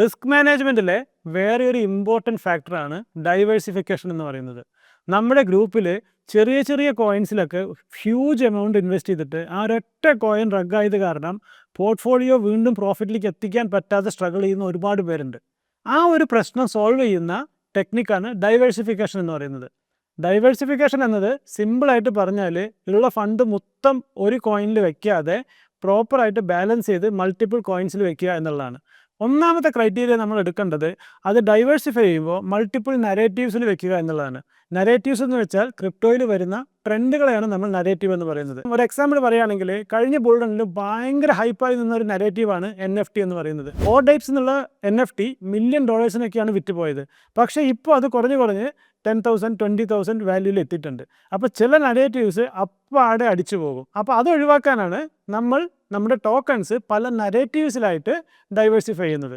Risk മാനേജ്മെൻറ്റിലെ വേറെ ഒരു important ഫാക്ടറാണ് ഡൈവേഴ്സിഫിക്കേഷൻ എന്ന് പറയുന്നത്. നമ്മുടെ ഗ്രൂപ്പിൽ ചെറിയ ചെറിയ കോയിൻസിലൊക്കെ ഹ്യൂജ് എമൗണ്ട് ഇൻവെസ്റ്റ് ചെയ്തിട്ട് ആ ഒരൊറ്റ കോയിൻ റഗ്ഗായത് കാരണം പോർട്ട്ഫോളിയോ വീണ്ടും പ്രോഫിറ്റിലേക്ക് എത്തിക്കാൻ പറ്റാതെ സ്ട്രഗിൾ ചെയ്യുന്ന ഒരുപാട് പേരുണ്ട്. ആ ഒരു പ്രശ്നം സോൾവ് ചെയ്യുന്ന ടെക്നിക്കാണ് ഡൈവേഴ്സിഫിക്കേഷൻ എന്ന് പറയുന്നത്. ഡൈവേഴ്സിഫിക്കേഷൻ എന്നത് സിമ്പിളായിട്ട് പറഞ്ഞാൽ ഉള്ള ഫണ്ട് മൊത്തം ഒരു കോയിനിൽ വയ്ക്കാതെ പ്രോപ്പറായിട്ട് ബാലൻസ് ചെയ്ത് മൾട്ടിപ്പിൾ കോയിൻസിൽ വയ്ക്കുക എന്നുള്ളതാണ്. ഒന്നാമത്തെ ക്രൈറ്റീരിയ നമ്മൾ എടുക്കേണ്ടത് അത് ഡൈവേഴ്സിഫൈ ചെയ്യുമ്പോൾ മൾട്ടിപ്പിൾ നരേറ്റീവ്സിൽ വെക്കുക എന്നുള്ളതാണ്. നരേറ്റീവ്സ് എന്ന് വെച്ചാൽ ക്രിപ്റ്റോയിൽ വരുന്ന ട്രെൻഡുകളെയാണ് നമ്മൾ നരേറ്റീവ് എന്ന് പറയുന്നത്. ഒരു എക്സാമ്പിൾ പറയുകയാണെങ്കിൽ കഴിഞ്ഞ ബുൾറണിൽ ഭയങ്കര ഹൈപ്പായി നിന്നൊരു നരേറ്റീവാണ് NFT എന്ന് പറയുന്നത്. ഓഡൈപ്സ് എന്നുള്ള NFT $1 മില്യൺ വിറ്റ് പോയത്. പക്ഷേ ഇപ്പോൾ അത് കുറഞ്ഞ് 10,000 20,000 വാല്യൂവിൽ എത്തിയിട്ടുണ്ട്. അപ്പോൾ ചില നരേറ്റീവ്സ് അപ്പാടെ അടിച്ചു പോകും. അപ്പോൾ അത് ഒഴിവാക്കാനാണ് നമ്മൾ നമ്മുടെ ടോക്കൺസ് പല നരേറ്റീവ്സിലായിട്ട് ഡൈവേഴ്സിഫൈ ചെയ്യുന്നത്.